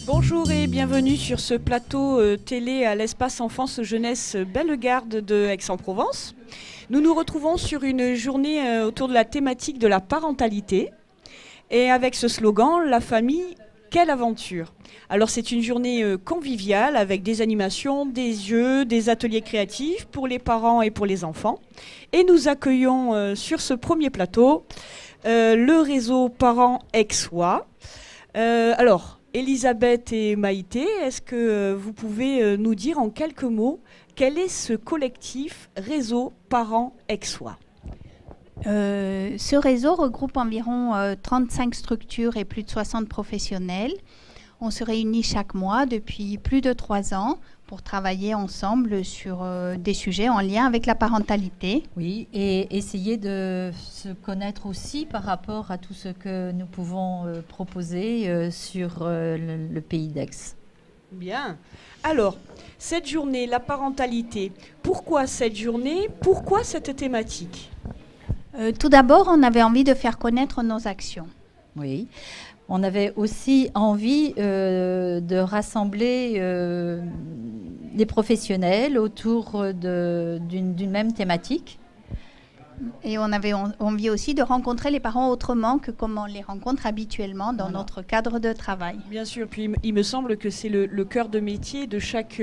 Bonjour et bienvenue sur ce plateau télé à l'espace enfance jeunesse Bellegarde de Aix-en-Provence. Nous nous retrouvons sur une journée autour de la thématique de la parentalité et avec ce slogan « La famille, quelle aventure !» Alors c'est une journée conviviale avec des animations, des jeux, des ateliers créatifs pour les parents et pour les enfants. Et nous accueillons sur ce premier plateau le réseau Parents Aixois. Alors, Elisabeth et Maïté, est-ce que vous pouvez nous dire en quelques mots quel est ce collectif Réseau Parents Aixois ? Ce réseau regroupe environ 35 structures et plus de 60 professionnels. On se réunit chaque mois depuis plus de 3 ans pour travailler ensemble sur des sujets en lien avec la parentalité. Oui, et essayer de se connaître aussi par rapport à tout ce que nous pouvons proposer sur le pays d'Aix. Bien. Alors, cette journée, la parentalité, pourquoi cette journée ? Pourquoi cette thématique ? Tout d'abord, on avait envie de faire connaître nos actions. Oui. On avait aussi envie de rassembler des professionnels autour d'une même thématique. Et on avait envie aussi de rencontrer les parents autrement que comme on les rencontre habituellement dans notre cadre de travail. Bien sûr, puis il me semble que c'est le cœur de métier de chaque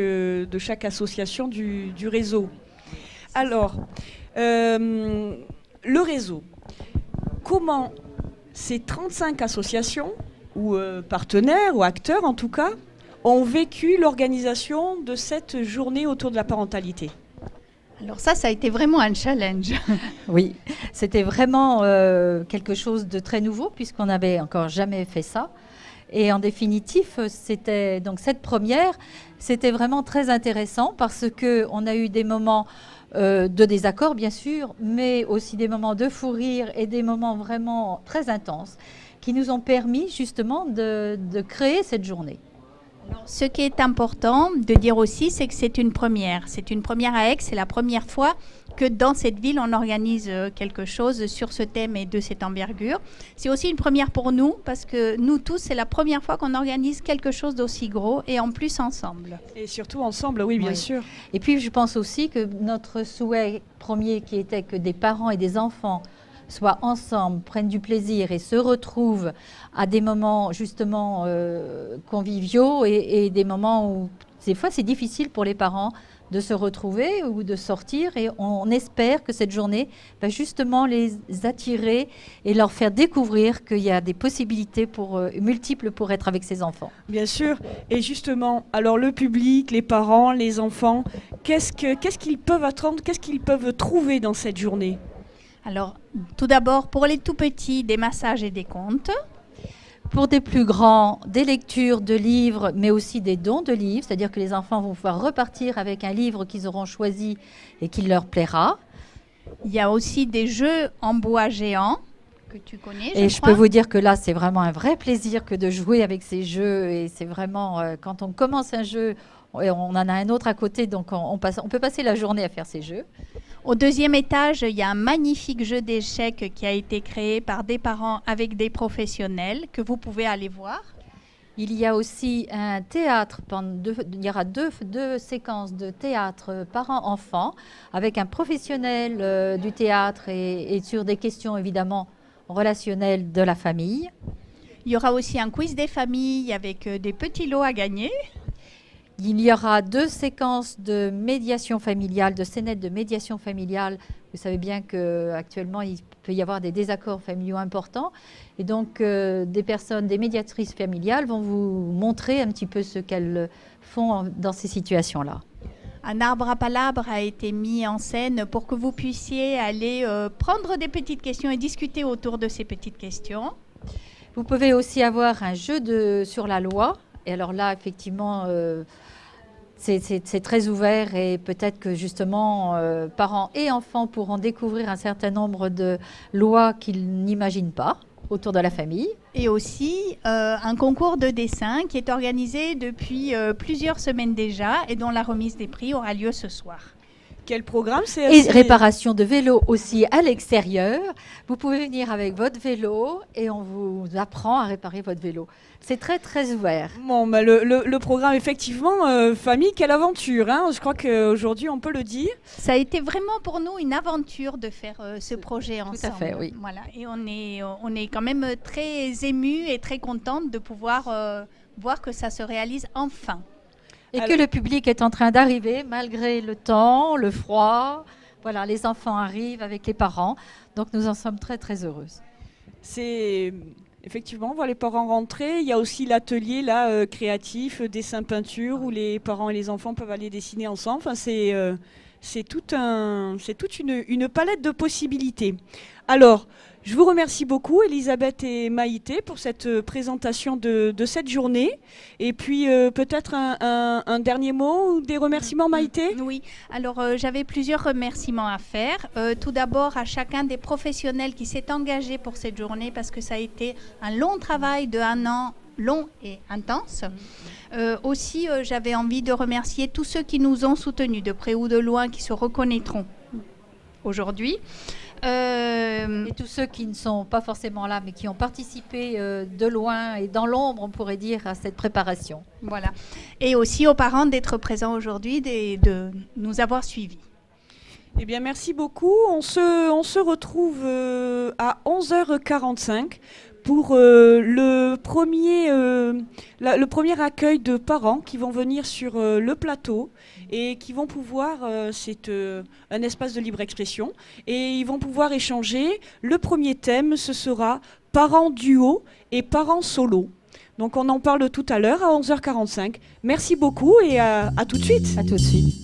association du réseau. Alors, le réseau, comment ces 35 associations, ou partenaires, ou acteurs en tout cas, ont vécu l'organisation de cette journée autour de la parentalité ? Alors ça a été vraiment un challenge. Oui, c'était vraiment quelque chose de très nouveau puisqu'on n'avait encore jamais fait ça. Et en définitive, c'était donc cette première, c'était vraiment très intéressant parce qu'on a eu des moments de désaccord bien sûr, mais aussi des moments de fou rire et des moments vraiment très intenses qui nous ont permis justement de créer cette journée. Alors, ce qui est important de dire aussi, c'est que c'est une première. C'est une première à Aix, c'est la première fois que dans cette ville, on organise quelque chose sur ce thème et de cette envergure. C'est aussi une première pour nous, parce que nous tous, c'est la première fois qu'on organise quelque chose d'aussi gros et en plus ensemble. Et surtout ensemble, oui, bien sûr. Et puis, je pense aussi que notre souhait premier, qui était que des parents et des enfants soient ensemble, prennent du plaisir et se retrouvent à des moments justement conviviaux et des moments où des fois c'est difficile pour les parents de se retrouver ou de sortir, et on espère que cette journée va justement les attirer et leur faire découvrir qu'il y a des possibilités multiples pour être avec ses enfants. Bien sûr, et justement, alors le public, les parents, les enfants, qu'est-ce qu'ils peuvent attendre, qu'est-ce qu'ils peuvent trouver dans cette journée ? Alors, tout d'abord, pour les tout petits, des massages et des contes. Pour des plus grands, des lectures de livres, mais aussi des dons de livres, c'est-à-dire que les enfants vont pouvoir repartir avec un livre qu'ils auront choisi et qui leur plaira. Il y a aussi des jeux en bois géants que tu connais, et je peux vous dire que là, c'est vraiment un vrai plaisir que de jouer avec ces jeux. Et c'est vraiment, quand on commence un jeu, on en a un autre à côté, donc on peut passer la journée à faire ces jeux. Au deuxième étage, il y a un magnifique jeu d'échecs qui a été créé par des parents avec des professionnels que vous pouvez aller voir. Il y a aussi un théâtre, il y aura deux séquences de théâtre parents-enfants avec un professionnel du théâtre et sur des questions évidemment relationnelles de la famille. Il y aura aussi un quiz des familles avec des petits lots à gagner. Il y aura 2 séquences de médiation familiale, de scénettes de médiation familiale. Vous savez bien qu'actuellement, il peut y avoir des désaccords familiaux importants. Et donc, des médiatrices familiales vont vous montrer un petit peu ce qu'elles font dans ces situations-là. Un arbre à palabres a été mis en scène pour que vous puissiez aller prendre des petites questions et discuter autour de ces petites questions. Vous pouvez aussi avoir un jeu sur la loi. Et alors là, effectivement, c'est très ouvert et peut-être que justement, parents et enfants pourront découvrir un certain nombre de lois qu'ils n'imaginent pas autour de la famille. Et aussi un concours de dessin qui est organisé depuis plusieurs semaines déjà et dont la remise des prix aura lieu ce soir. Quel programme, c'est Et assez... réparation de vélo aussi à l'extérieur. Vous pouvez venir avec votre vélo et on vous apprend à réparer votre vélo. C'est très, très ouvert. Bon, bah, le programme, effectivement, famille, quelle aventure, hein. Je crois qu'aujourd'hui, on peut le dire. Ça a été vraiment pour nous une aventure de faire ce projet ensemble. Tout à fait, oui. Voilà. Et on est quand même très émus et très contente de pouvoir voir que ça se réalise enfin. Et que le public est en train d'arriver malgré le temps, le froid. Voilà, les enfants arrivent avec les parents. Donc nous en sommes très, très heureuses. C'est... Effectivement, on voit les parents rentrer. Il y a aussi l'atelier là, créatif, dessin peinture, où les parents et les enfants peuvent aller dessiner ensemble. Enfin, c'est toute une palette de possibilités. Alors, je vous remercie beaucoup, Elisabeth et Maïté, pour cette présentation de cette journée. Et puis, peut-être un dernier mot ou des remerciements, Maïté ? Oui, alors j'avais plusieurs remerciements à faire. Tout d'abord, à chacun des professionnels qui s'est engagé pour cette journée, parce que ça a été un long travail de 1 an, long et intense. Aussi, j'avais envie de remercier tous ceux qui nous ont soutenus, de près ou de loin, qui se reconnaîtront aujourd'hui. Et tous ceux qui ne sont pas forcément là, mais qui ont participé de loin et dans l'ombre, on pourrait dire, à cette préparation. Voilà. Et aussi aux parents d'être présents aujourd'hui, de nous avoir suivis. Eh bien, merci beaucoup. On se retrouve à 11h45 pour le premier accueil de parents qui vont venir sur le plateau et qui vont pouvoir, c'est un espace de libre expression, et ils vont pouvoir échanger. Le premier thème, ce sera parents duo et parents solo. Donc on en parle tout à l'heure à 11h45. Merci beaucoup et à tout de suite. À tout de suite.